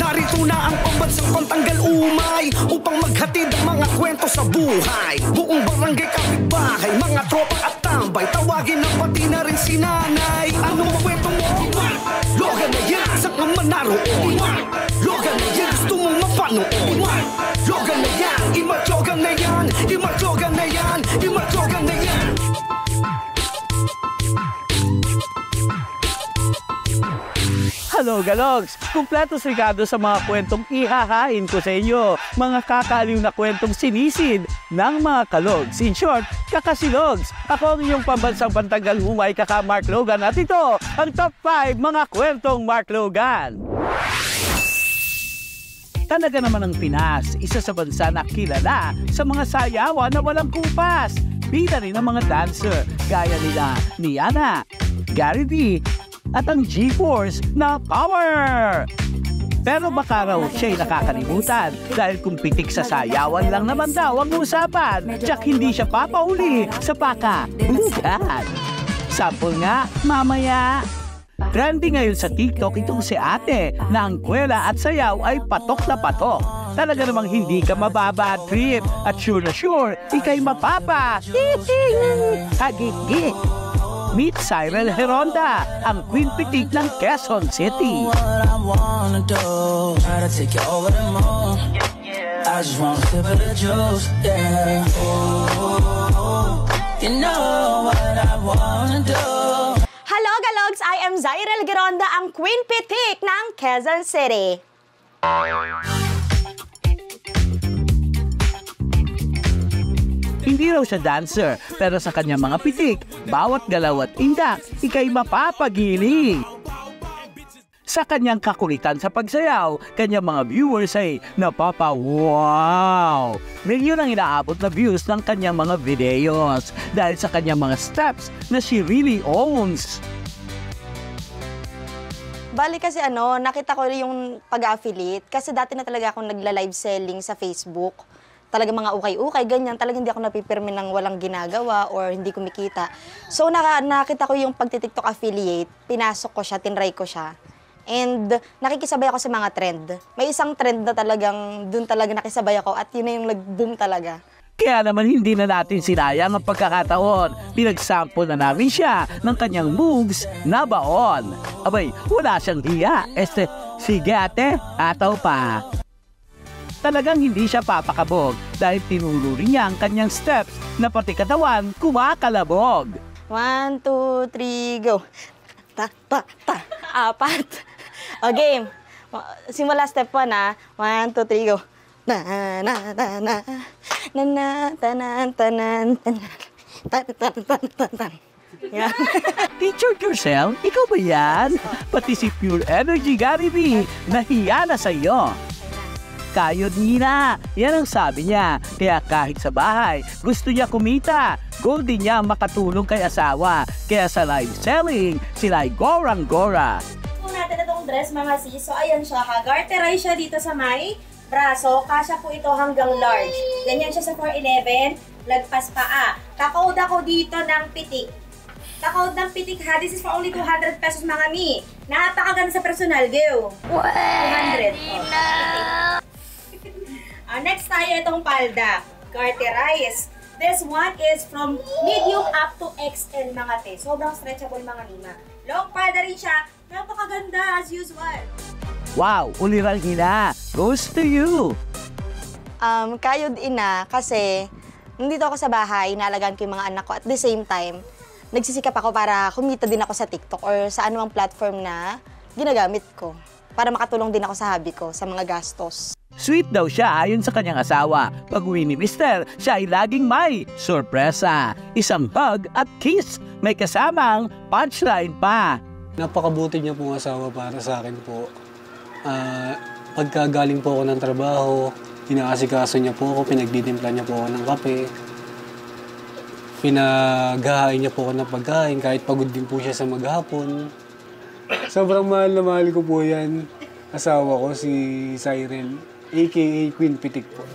Narito na ang pambansang pantanggal umay upang maghatid ang mga kwento sa buhay. Buong barangay kapitbahay, mga tropa at tambay, tawagin na pati na rin si nanay. Anong kwento mo? Logan na yan, saan ka man naroon? Logan na yan, gusto mong mapanood? Logan na yan, imatlogan na yan, imatlogan na yan, imatlogan na yan. Hello, Galogs! Kumpleto sigado sa mga kwentong ihahain ko sa inyo. Mga kakaliw na kwentong sinisid ng mga kalogs. In short, kakasilogs. Ako ang inyong pambansang pantanggal humay kaka Mark Logan at ito ang top 5 mga kwentong Mark Logan. Talaga naman ang Pinas, isa sa bansa na kilala sa mga sayawan na walang kupas. Bida rin ang mga dancer, gaya nila ni Ana, Gary V, at ang G-Force na Power! Pero baka raw siya'y nakakalimutan dahil kung pitik sa sayawan lang naman daw ang usapan, tsak hindi siya papauli sa paka-bulugan. Sample nga, mamaya. Trending ngayon sa TikTok itong si ate na ang kwela at sayaw ay patok na patok. Talaga namang hindi ka mababad trip at sure na sure, ikay mapapa. Hagigit. Meet Cyril Heronda, ang Queen Pitik ng Quezon City. Hello, Galogs! I am Cyril Heronda, ang Queen Pitik ng Quezon City. Hindi raw siya dancer, pero sa kanyang mga pitik, bawat galaw at indak, ikay mapapagiling. Sa kanyang kakulitan sa pagsayaw, kanyang mga viewers ay napapa-wow! Milyon ang inaabot na views ng kanyang mga videos dahil sa kanyang mga steps na she really owns. Bali kasi nakita ko yung pag-affiliate kasi dati na talaga akong nagla-live selling sa Facebook. Talaga mga ukay-ukay, ganyan. Talaga hindi ako napipirmi ng walang ginagawa or hindi kumikita. So, nakita ko yung pagti-TikTok affiliate, pinasok ko siya, tinry ko siya. And nakikisabay ako sa mga trend. May isang trend na talagang, dun talaga nakisabay ako at yun na yung nag-boom talaga. Kaya naman hindi na natin sinayang ang pagkakataon. Pinagsample na namin siya ng kanyang moves na baon. Abay, wala siyang hiya. Sige ate, ataw pa. Talagang hindi siya papakabog dahil tinuro rin niya ang kanyang steps na pati katawan kumakalabog. 1, 2, 3, go. Ta, ta, ta. 4. O, game. Simula step 1 ha. 1, 2, 3, go. Na, na, na, na. Na, na, tanan, tanan, tanan. Tan, tan, tan, tan, tan. Yeah. Teacher yourself? Ikaw ba yan? Pati si Pure Energy Gary V, nahiya na sa'yo. Kayod Nina, yan ang sabi niya. Kaya kahit sa bahay, gusto niya kumita. Goal din niya makatulong kay asawa. Kaya sa live selling, sila ay gorang-gora. Kung natin itong dress mga sis, so ayan siya, garterize siya dito sa may braso. Kasya po ito hanggang large. Ganyan siya sa 411, lagpas paa. Kakode ako dito ng pitik. Kakode ng pitik ha, this is for only 200 pesos mga mi. Napakaganda sa personal, go. 200. Oh, next tayo itong palda, garterize. This one is from medium up to XL mga te. Sobrang stretchable mga nima. Long palda rin siya. Napakaganda as usual. Wow, ulirang Hina. Goes to you. Kayod ina kasi nandito ako sa bahay, inaalagaan ko yung mga anak ko. At the same time, nagsisikap ako para kumita din ako sa TikTok or sa anumang platform na ginagamit ko. Para makatulong din ako sa hobby ko, sa mga gastos. Sweet daw siya ayon sa kanyang asawa. Pag-uwi ni Mister, siya ay laging may sorpresa. Isang hug at kiss. May kasamang punchline pa. Napakabuti niya pong asawa para sa akin po. Pagkagaling po ako ng trabaho, inaasikaso niya po ako, pinagditimpla niya po ako ng kape. Pinaghahain niya po ako ng pagkain kahit pagod din po siya sa maghapon. Sobrang mahal na mahal ko po yan. Asawa ko si Cyril, aka Queen Pitik po.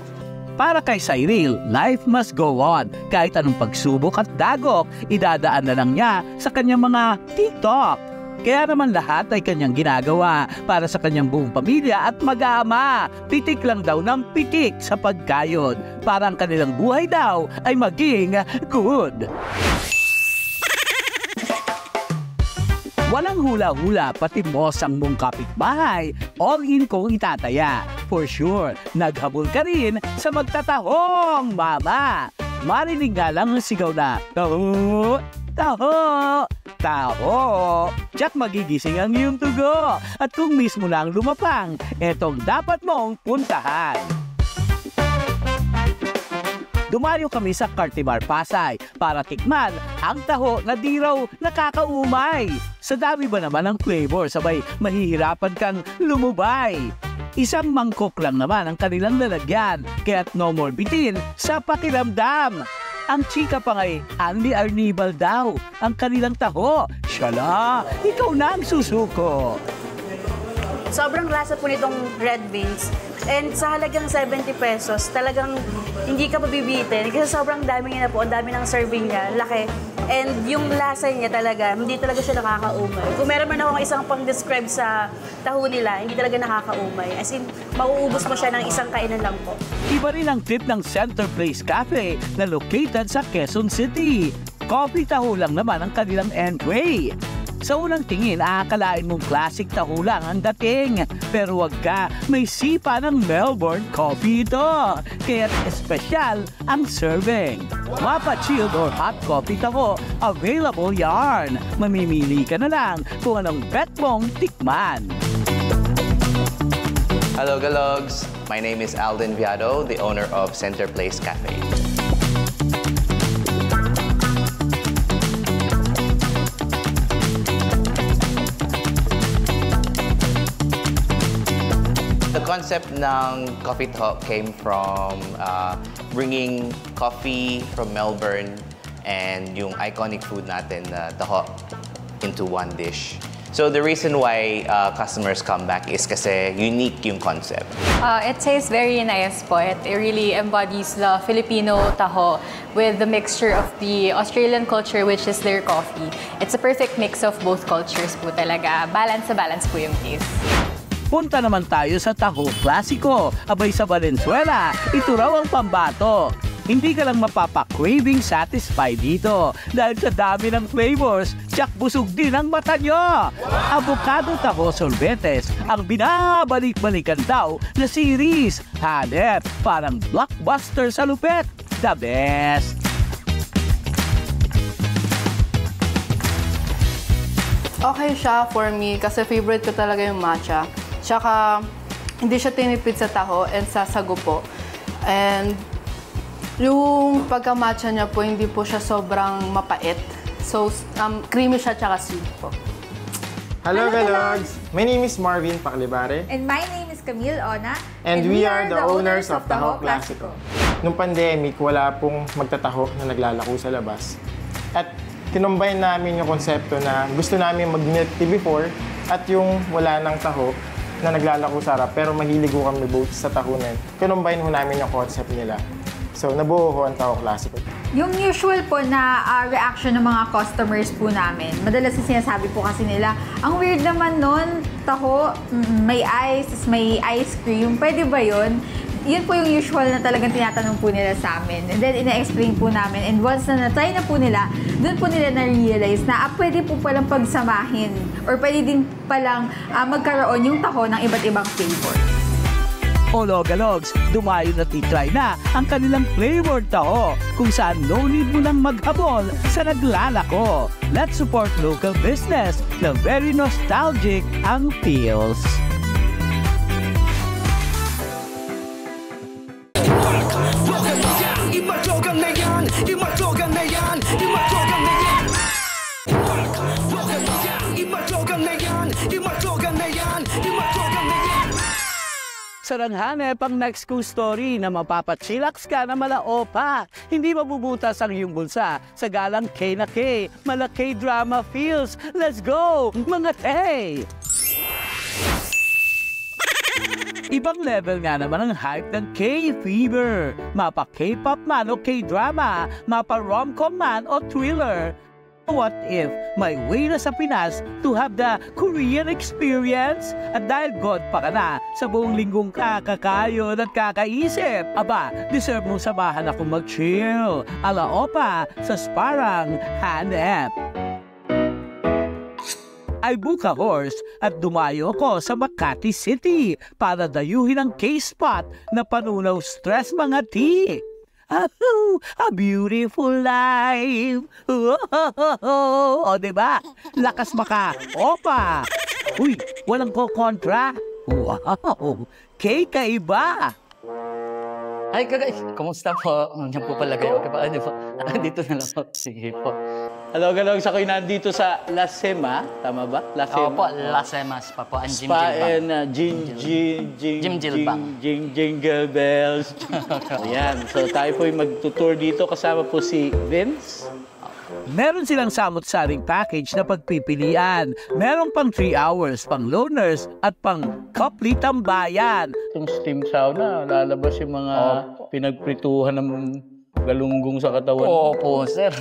Para kay Cyril, life must go on. Kahit anong pagsubok at dagok, idadaan na lang niya sa kanyang mga TikTok. Kaya naman lahat ay kanyang ginagawa para sa kanyang buong pamilya at mag-aama. Pitik lang daw ng pitik sa pagkayod para ang kanilang buhay daw ay maging good. Walang hula-hula pati boss ang mong kapitbahay, all in kung itataya. For sure, naghabol ka rin sa magtatahong mama. Marinig nga lang ang sigaw na, taho, taho, taho. Tiyak magigising ang iyong tugo. At kung mismo na ang lumapang, etong dapat mong puntahan. Dumayo kami sa Cartimar Pasay para tikman ang taho na di raw nakakaumay. Sa dami ba naman ang flavor, sabay mahihirapan kang lumubay. Isang mangkok lang naman ang kanilang lalagyan, kaya't no more bitin sa pakiramdam. Ang chika pa nga'y Anli Arnibal daw ang kanilang taho. Shala, ikaw na ang susuko. Sobrang lasa po nitong red beans. And sa halagang 70 pesos, talagang hindi ka pabibitin. Kasi sobrang dami niya na po, ang dami ng serving niya, laki. And yung lasa niya talaga, hindi talaga siya nakakaumay. Kung meron man akong isang pang-describe sa taho nila, hindi talaga nakakaumay. As in, mauubos mo siya ng isang kainan lang po. Iba rin ang trip ng Center Place Cafe na located sa Quezon City. Coffee taho lang naman ang kanilang entry. Sa unang tingin, aakalain mong classic taho lang ang dating. Pero wag ka, may sipa ng Melbourne coffee ito. Kaya't espesyal ang serving. Mapa-chilled or hot coffee taho, available yarn. Mamimili ka na lang kung anong bet mong tikman. Hello, Galogs! My name is Alden Viado, the owner of Center Place Cafe. The concept ng Coffee Talk came from bringing coffee from Melbourne and yung iconic food natin na taho into one dish. So the reason why customers come back is kasi unique yung concept. It tastes very nice po. It really embodies the Filipino taho with the mixture of the Australian culture, which is their coffee. It's a perfect mix of both cultures po talaga. Balance na balance po yung taste. Punta naman tayo sa Taho Klasiko. Abay sa Valenzuela, ito raw ang pambato. Hindi ka lang mapapa-craving satisfied dito dahil sa dami ng flavors, tsak busog din ang mata nyo. Avocado Taho Sorbetes ang binabalik-balikan daw na series. Hanep, parang blockbuster sa lupet. The best! Okay siya for me kasi favorite ko talaga yung matcha. Tsaka hindi siya tinipid sa taho and sa sago po. And yung pagka-matcha niya po, hindi po siya sobrang mapait. So, creamy siya tsaka sweet po. Hello, Galogs! My name is Marvin Paclibare. And my name is Camille Ona. And we are the owners of Taho Klasiko. Nung pandemic, wala pong magtataho na naglalako sa labas. At kinumbine namin yung konsepto na gusto namin mag-milk tea before at yung wala ng taho na naglalako sa harap pero mahilig ko kami both sa taho na yun. Kinumbine ho namin yung concept nila. So, nabuo ho ang Taho Klasiko. Yung usual po na reaction ng mga customers po namin, madalas na sinasabi po kasi nila, ang weird naman nun, taho, may ice, may ice cream, pwede ba yun? Yun po yung usual na talagang tinatanong po nila sa amin. And then, ina-explain po namin. And once na na-try na po nila, doon po nila na-realize na pwede po palang pagsamahin or pwede din palang magkaroon yung taho ng iba't ibang flavor. Ologalogs, dumayo na titry na ang kanilang flavored taho kung saan no need mo nang maghabol sa naglalako. Let's support local business na very nostalgic ang feels. Imatyogan na yan, imatyogan na yan, imatyogan na yan. Imatyogan na yan, imatyogan na yan, imatyogan na yan. Saranghanep ang next cool story na mapapachillax ka na malao pa. Hindi mabubutas ang iyong bulsa sa galang K na K. Mala K-drama feels. Let's go, mga Tay! Ibang level nga naman ang hype ng K-fever. Mapa K-pop man o K-drama, mapa rom-com man o thriller. What if may way na sa Pinas to have the Korean experience? At dahil God pa ka na sa buong linggong kakakayon at kakaisip, aba, deserve mong samahan ako mag-chill. Ala opa sa Sparang Hanep. I book a horse at dumayo ako sa Makati City para dayuhin ang K-spot na panunaw stress mga tea. A beautiful life. O, diba? Lakas maka. Opa. Uy, walang ko-kontra. Wow. Kaiba. Hi guys, kumusta po? Nandiyan po pala kayo. Okay pa, ano po? Dito na lang po. Sige po. Hello, sa kayo nandito sa La Sema, tama ba? La Sema. Opo, La Semas pa po. Ang Spa and Jingle Bells. Ayan, so tayo po yung magtutour dito kasama po si Vince. Meron silang samot-saring package na pagpipilian. Meron pang 3 hours, pang loners at pang kapli tambayan. Itong steam sauna, lalabas yung mga pinagprituhan ng galunggong sa katawan. Opo, sir.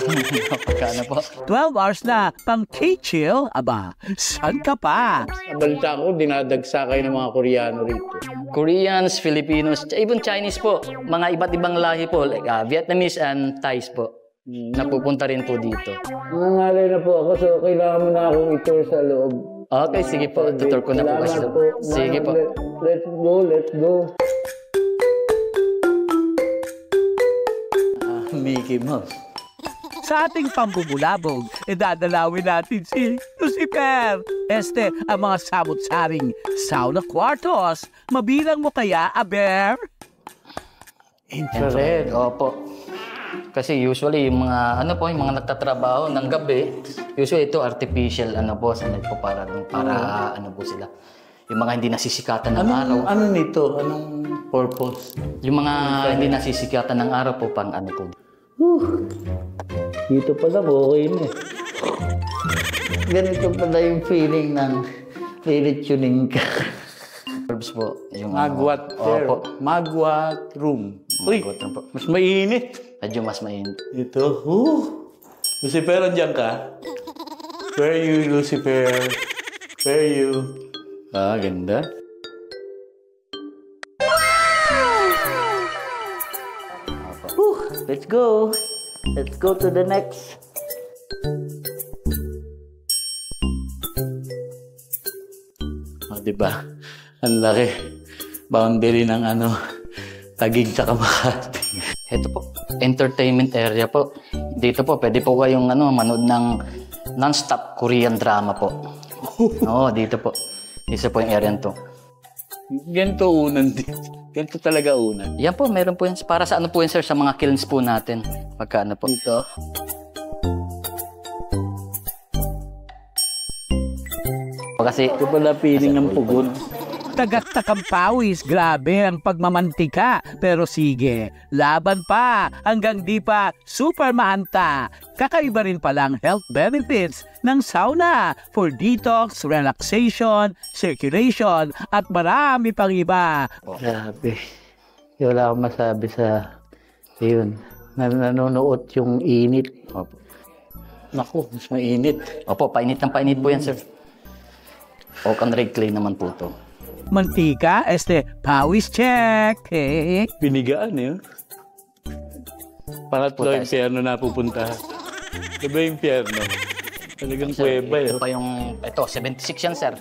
Pagkana po. 12 hours na pang K-chill. Aba, saan ka pa? Balita ko, dinadagsa kayo ng mga Koreano rito. Koreans, Filipinos, even Chinese po. Mga iba't ibang lahi po, like Vietnamese and Thais po. Napupunta rin po dito. Nangangalay na po ako, so kailangan mo na akong i-tour sa loob. Okay, sige po. Tutor ko na po. Sige po. Let's go. Mickey Mouse. Sa ating pambubulabog, dadalawin natin si Lucifer. Ang mga samot-saring sauna kwartos. Mabilang mo kaya, Aber? Infrared. Opo. Kasi usually yung mga yung mga nagtatrabaho ng gabi, usually ito artificial sanay po para po sila. Yung mga hindi nasisikatan ng araw. Ano nito? Anong purpose? Yung mga hindi nasisikatan ng araw po pang po. Dito pala okay na. Ganito pala yung feeling ng tuning ka. Herbs po. Yung Magwat Magwat room. Uy, mas mainit. Medyo mas mainit. Ito. Lucifer, andyan ka? Where are you, Lucifer? Where are you? Ganda. Let's go. Let's go to the next. Diba? Ang laki. Boundary ng Taguig tsaka Makati. Ito po, entertainment area po. Dito po, pwede po kayong manood ng non-stop Korean drama po. Dito po. Isa po yung area to. Ganito unan din. Ganito talaga unan. Yan po, meron po yan. Para sa po yan, sir, sa mga kilns po natin. Pagka po. Ito. Kasi ito pala piling ng pugon. Tagaktakang pawis, grabe ang pagmamantika. Pero sige, laban pa hanggang di pa super mahanta. Kakaiba rin palang health benefits ng sauna for detox, relaxation, circulation, at marami pang iba. Grabe. Wala akong masabi sa yun. Nanonood yung init. Opo. Naku, mas mainit. Opo, painit po yan, sir. Oak and red clay naman po to. Mantika, pawis check. Binigaan yun. Pangatlo yung pierno na pupunta. Diba yung pierno? Talagang kuweba yun. Ito, 76 yan, sir.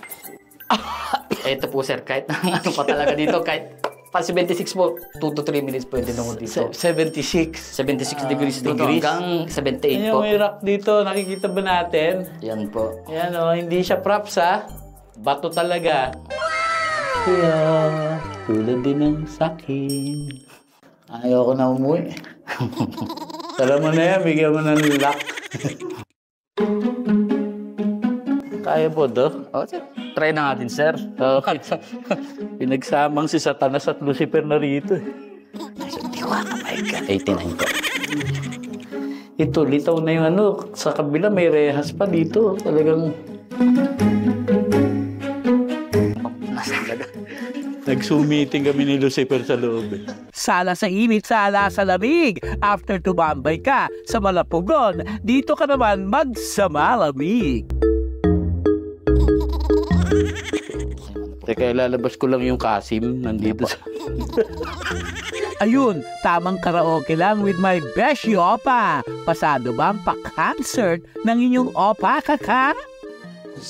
Ito po, sir, kahit pa talaga dito, kahit pa 76 po, 2 to 3 minutes pwede nung dito. 76 degrees dito hanggang 78 po. Yung may rack dito, nakikita ba natin? Yan po. Yan hindi siya props bato talaga. Kaya, tulad din ng sakin. Ayoko na umuwi. Tala mo na yan, bigyan mo ng lock. Kaya po to? Try na natin, sir. Pinagsamang si Satanas at Lucifer na rito. Tiwala, my God. 89 po. Ito, litaw na yung sa kabila may rehas pa dito. Talagang... Nag-Zoom meeting kami ni Lucifer sa loob. Sala sa init, sala sa lamig. After tumambay ka sa Malapugon, dito ka naman magsamalamig. Teka, ilalabas ko lang yung Kasim. Nandito sa... Ayun, tamang karaoke lang with my beshi opa. Pasado ba ang pa-concert ng inyong opa, kaka?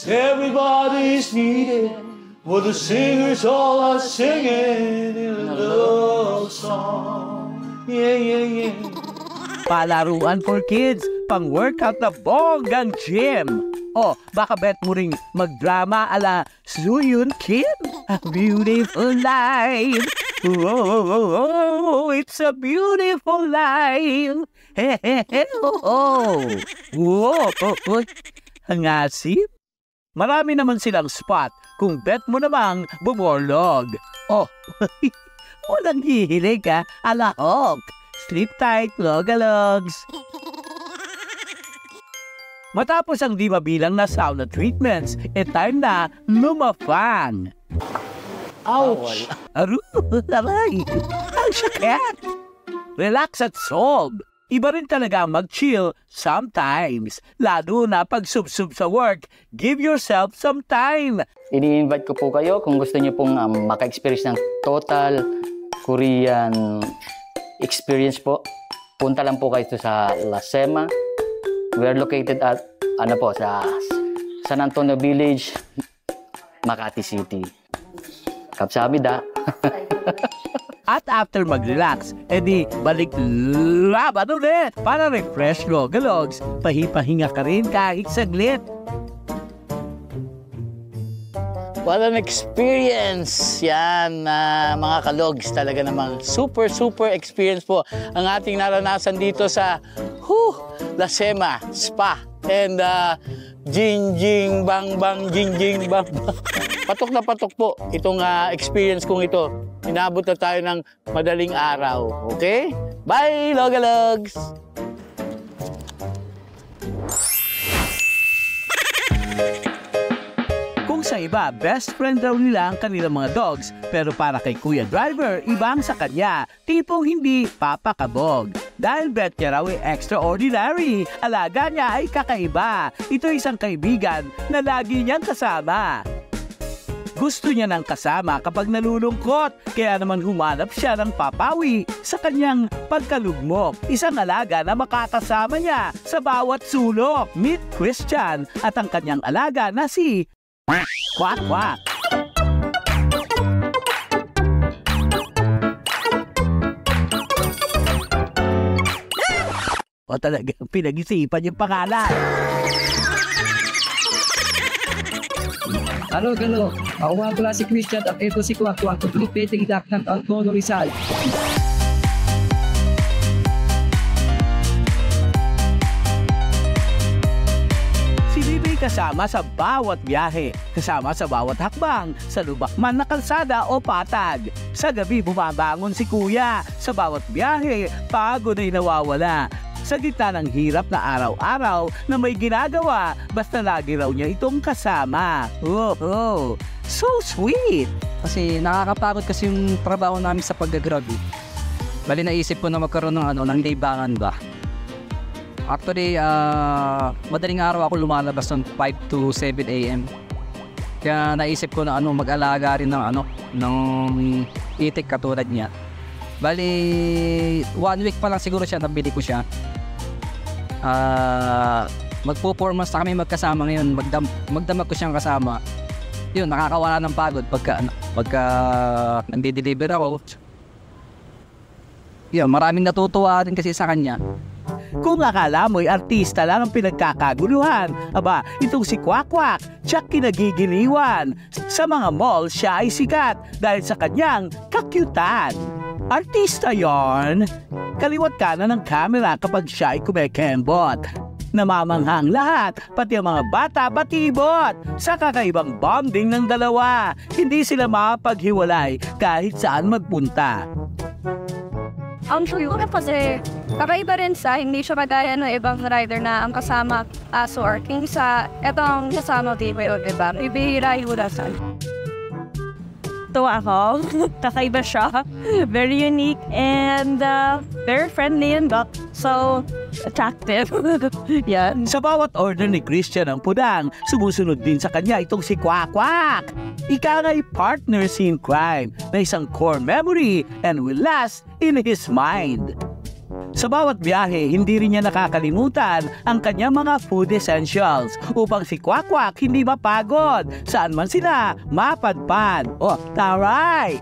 Everybody's needed, what the singers all are singing in a love song. Yeah, yeah, yeah. Palaruan for kids, pang-workout na bonggang gym. O, baka bet mo ring magdrama ala Suyun Kim. A beautiful life. Oh, it's a beautiful life. He, he, he, oh. Whoa, ang asip. Marami naman silang spot kung bet mo namang bumorlog. Oh, walang hihilig ka, alahok. Sleep tight, logalogs. Matapos ang di mabilang na sauna treatments, time na lumafang. Ouch! Aray! Ang sakit! Relax at solve. Iba rin talaga mag-chill sometimes. Lalo na pag sub-sub sa work, give yourself some time. Ini-invite ko po kayo kung gusto niyo pong maka-experience ng total Korean experience po. Punta lang po kayo sa La Sema. We are located at sa San Antonio Village, Makati City. Kapsabida. At after mag-relax, edi balik laban ulit para refresh logalogs. Pahipahinga ka rin kahit saglit. What an experience! Yan, mga kalogs. Talaga namang super experience po ang ating naranasan dito sa La Sema Spa. And jinjing bang bang, jinjing bang bang. Patok na patok po itong experience kong ito. Inabot na tayo ng madaling araw. Okay? Bye, Logalogs! Kung sa iba, best friend daw nila ang kanilang mga dogs. Pero para kay Kuya Driver, ibang sa kanya. Tipong hindi papakabog. Dahil bet niya raw ay extraordinary. Alaga niya ay kakaiba. Ito isang kaibigan na lagi niyang kasama. Gusto niya ng kasama kapag nalulungkot, kaya naman humanap siya ng papawi sa kanyang pagkalugmok. Isang alaga na makakasama niya sa bawat sulok. Meet Christian at ang kanyang alaga na si Kwak Kwak. O talagang pinag-isipan yung pangalan. Halo. Ako nga pala si Christian at ito si Kwak Kwak, Piting Dak ng Antonio Rizal. Si Bibi kasama sa bawat biyahe, kasama sa bawat hakbang, sa lubak man na kalsada o patag. Sa gabi bumabangon si Kuya, sa bawat biyahe, pagod ay nawawala. Sa gitna ng hirap na araw-araw na may ginagawa, basta lagi raw niya itong kasama. Oh, so sweet! Kasi nakakapagod kasi yung trabaho namin sa pag-graduate. Bali naisip ko na magkaroon ng libangan ba. Actually, madaling araw ako lumalabas ng 5 to 7 a.m. Kaya naisip ko na mag-alaga rin ng itik katulad niya. Bali, 1 week pa lang siguro siya, nabili ko siya. Magpo-4 months na kami magkasama ngayon. Magdamag ko siyang kasama. Yun, nakakawala ng pagod pagka nandi-deliver ako. Yun, maraming natutuwa din kasi sa kanya. Kung akala mo'y artista lang ang pinagkakaguluhan, aba, itong si Kwak Kwak, tiyak kinagigiliwan. Sa mga mall, siya ay sikat dahil sa kanyang kakyutan. Artista yon. Kaliwat kanan ng camera kapag siya ay kumekembot. Namamanghang lahat, pati ang mga bata batibot. Sa kakaibang bonding ng dalawa, hindi sila mapaghiwalay kahit saan magpunta. Ang sure kasi kakaiba rin sa hindi siya kagaya ng ibang rider na ang kasama aso or king sa etong kasama di ba, diba? Ibihira yung ulasan. natuwa ako. Kakaiba siya. Very unique and very friendly and so attractive. Yan. Sa bawat order ni Christian ng pudang, sumusunod din sa kanya itong si Kwakwak. Ika nga'y partners in crime na isang core memory and will last in his mind. Sa bawat biyahe, hindi rin niya nakakalimutan ang kanyang mga food essentials upang si Kwakwak hindi mapagod saan man sila mapadpad. Oh, taray!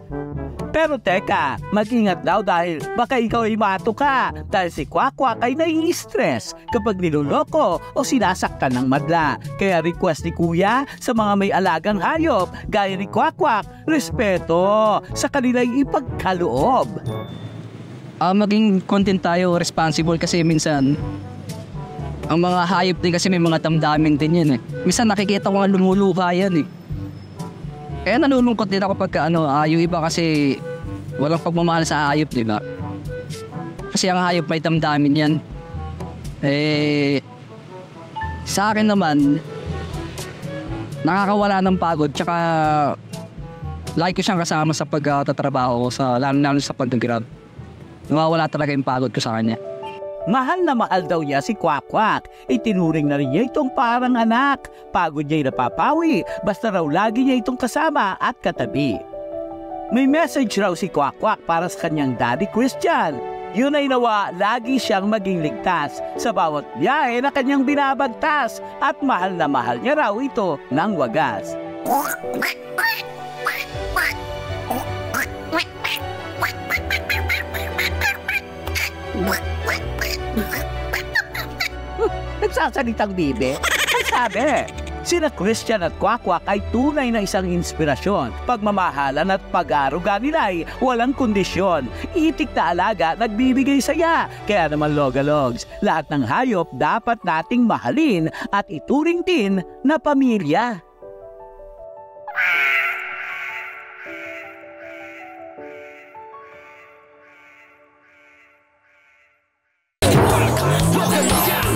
Pero teka, mag-ingat daw dahil baka ikaw ay matuka dahil si Kwakwak ay nai-stress kapag niloloko o sinasaktan ng madla. Kaya request ni Kuya sa mga may alagang hayop gaya ni Kwakwak, respeto sa kanilang ipagkaloob. Maging content tayo, responsible kasi minsan ang mga hayop din kasi may mga damdamin din yan eh. Minsan nakikita ko nga lumuluha yan eh. Kaya nalulungkot din ako pagka yung iba kasi walang pagmamahal sa hayop, di ba? Kasi ang hayop may damdamin yan. Sa akin naman, nakakawala ng pagod tsaka like ko siyang kasama sa pagtatrabaho ko lalo sa pag-grab. Nawawala talaga yung pagod ko sa kanya. Mahal na mahal daw niya si Kwakwak. Itinuring na rin niya itong parang anak. Pagod niya napapawi, basta raw lagi niya itong kasama at katabi. May message raw si Kwakwak para sa kanyang daddy Christian. Yun ay nawa lagi siyang maging ligtas sa bawat biyahe na kanyang binabagtas at mahal na mahal niya raw ito ng wagas. Nagsasalitang bibe? Ang sabi, sina Christian at Kwakwak ay tunay na isang inspirasyon. Pagmamahalan at pag-aaruga nila ay walang kondisyon. Itik na alaga, nagbibigay saya. Kaya naman Logalogs, lahat ng hayop dapat nating mahalin at ituring din na pamilya.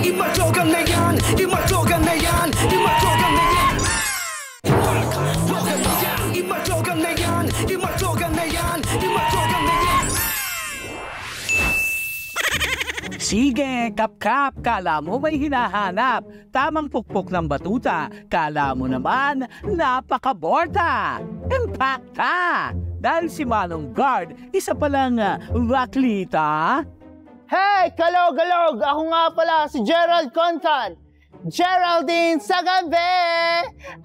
Imadyogan na yan, imadyogan na yan, imadyogan na yan. Imadyogan na yan, imadyogan na yan, imadyogan na yan. Sige, kap-kap, kala mo may hinahanap. Tamang pukpok ng batuta, kala mo naman napakaborta. Impacta! Dahil si Manong Guard, isa palang waklita. Hey, kalog-galog! Ako nga pala si Gerald Contan. Geraldine Sagabe!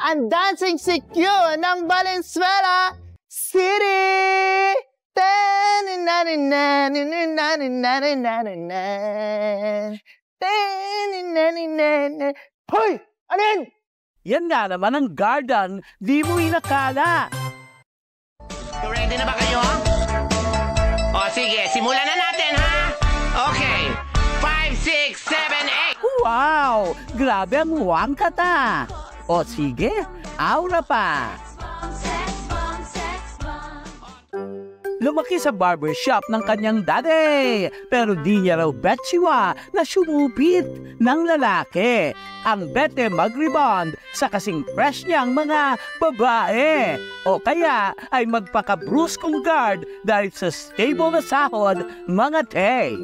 Ang dancing CQ ng Valenzuela City! Hoy! Ano yan? Yan nga naman ang garden, di mo inakala. Ready na ba kayo? O sige, simulan na natin ha! Okay, 5, 6, 7, 8. Wow! Grabe ang wangkata! O sige, aura pa! Lumaki sa barbershop ng kanyang daddy, pero di niya raw betsiwa na sumupit ng lalaki. Ang bete mag-rebound sa kasing fresh niyang mga babae. O kaya ay magpaka-bruskong guard dahil sa stable na sahod mga te.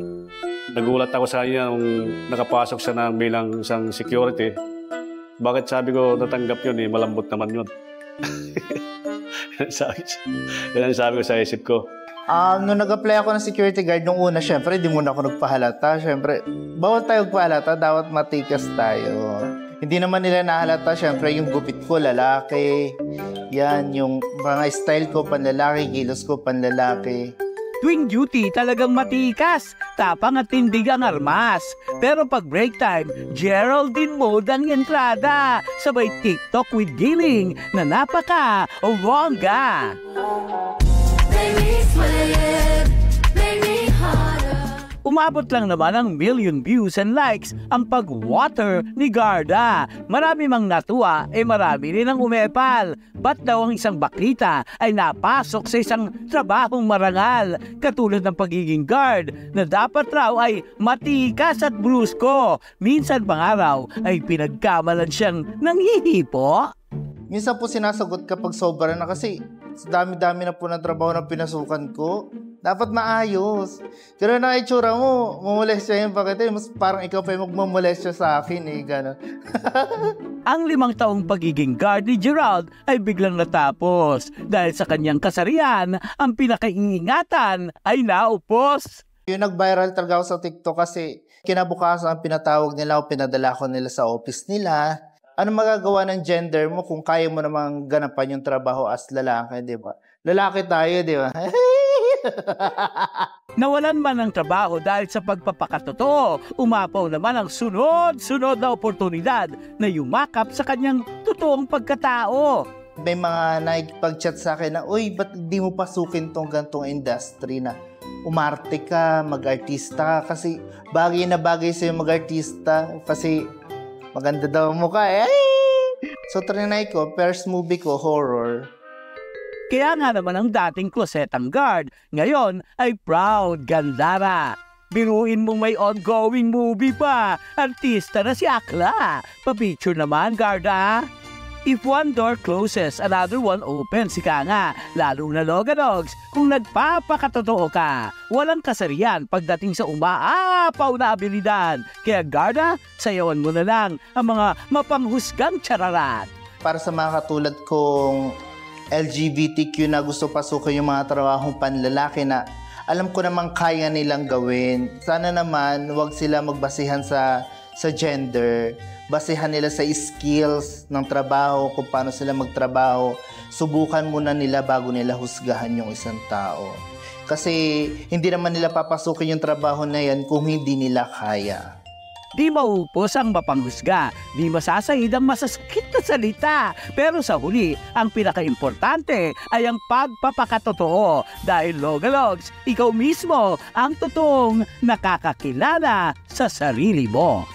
Nagulat ako sa kanya nung nakapasok siya na bilang isang security. Bakit sabi ko natanggap yun malambot naman yun. Yan sabi ko sa isip ko. Nung nag-apply ako ng security guard nung una, syempre, di muna ako nagpahalata. Syempre, bawat tayo magpahalata, dapat matikas tayo. Hindi naman nila nahalata, syempre, yung gupit ko, lalaki. Yan, yung mga style ko, panlalaki, kilos ko, panlalaki. Tuwing duty, talagang matikas, tapang at tindig ang armas. Pero pag break time, Geraldine mode ang entrada. Sabay TikTok with giling na napaka-wongga. Umabot lang naman ang million views and likes ang pag-water ni Garda. Marami mang natuwa, marami rin ang umepal. Ba't daw ang isang baklita ay napasok sa isang trabahong marangal, katulad ng pagiging guard, na dapat raw ay matikas at brusko. Minsan pa nga raw ay pinagkamalan siyang nanghihipo. Minsan po sinasagot kapag sobra na kasi Dami-dami na po ng trabaho na pinasukan ko. Dapat maayos. Pero na itsura mo, mamolestya yun pa kita. Mas parang ikaw pa yung magmamolestya sa akin eh, gano'n. Ang 5 taong pagiging guard ni Gerald ay biglang natapos dahil sa kanyang kasarian, ang pinakaingingatan ay naupos. Yung nag-viral talaga ako sa TikTok kasi kinabukasan pinatawag nila o pinadala ko nila sa office nila. Ano magagawa ng gender mo kung kaya mo namang ganapan yung trabaho as lalaki, di ba? Lalaki tayo, di ba? Nawalan man ng trabaho dahil sa pagpapakatotoo, umapaw naman ang sunod-sunod na oportunidad na yumakap sa kanyang totoong pagkatao. May mga nakikipag-chat sa akin na, uy, ba't di mo pasukin tong gantong industry na umarte ka, mag-artista ka? Kasi bagay na bagay sa'yo mag-artista kasi maganda daw ang mukha eh. So trinay ko, first movie ko, horror. Kaya nga naman ang dating klosetang guard, ngayon ay proud gandara. Biruin mo may ongoing movie pa, artista na si Akla. Pa-picture naman, guard ah. If one door closes, another one opens, ika nga. Lalo na Logadogs, kung nagpapakatotoo ka. Walang kasarian pagdating sa umaapaw na abilidad. Kaya Garda, sayawan mo na lang ang mga mapanghusgang chararat. Para sa mga katulad kong LGBTQ na gusto pasukin yung mga trabahong panlalaki na alam ko namang kaya nilang gawin. Sana naman wag sila magbasihan sa gender. Basihan nila sa skills ng trabaho, kung paano sila magtrabaho. Subukan muna nila bago nila husgahan yung isang tao. Kasi hindi naman nila papasukin yung trabaho na yan kung hindi nila kaya. Di maupos ang mapanghusga, di masasahid ang masasakit na salita. Pero sa huli, ang pinaka-importante ay ang pagpapakatotoo. Dahil Logalogs, ikaw mismo ang totoong nakakakilala sa sarili mo.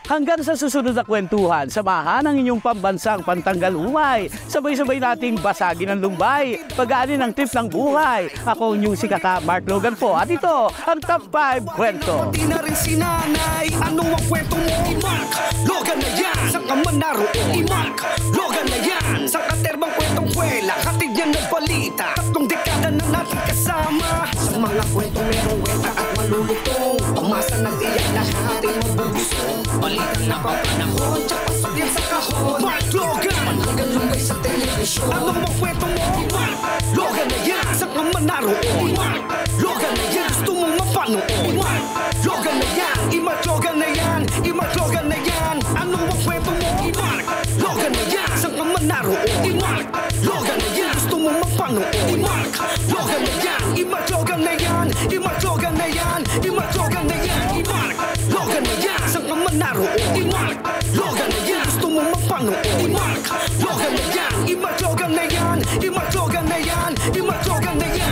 Hanggang sa susunod na kwentuhan, samahan ang inyong pambansang pantanggal umay. Sabay-sabay nating basagin ang lumbay, pag-aanin ang tip ng buhay. Ako ang inyong sikaka, Mark Logan po. At ito, ang Top 5 Kwento. Di na rin si nanay, ano ang kwento mo? Mark Logan na yan, sa kaman naroon. Mark Logan na yan, sa katerbang kwentong kwela, hatid yan ng balita. 3 dekada na natin kasama, sa mga kwento merong weta at malulutong. Pamasa ng iyak na ating mabubusong. Balikan na papanahon, tsaka pasok yan sa kahon. Mark Logan, hanggang lumay sa telebisyon. Ano ang kwento mo? Mark Logan na yan, sa kaman naroon. Mark Logan na yan, gusto mong mapanood. Mark Logan na yan, Mark Logan na yan, Mark Logan na yan. Ano ang kwento mo? Mark Logan na yan, sa kaman naroon. Mark Logan na yan, gusto mong mapanood. Mark Logan na yan, Mark Logan na yan, Mark Logan na yan, Mark Logan na yan. Mark Logan na yan, sa kaman naroon. Mark Logan na yan, gusto mong mapanood. Mark Logan na yan, Mark Logan na yan, Mark Logan na yan, Mark Logan na yan.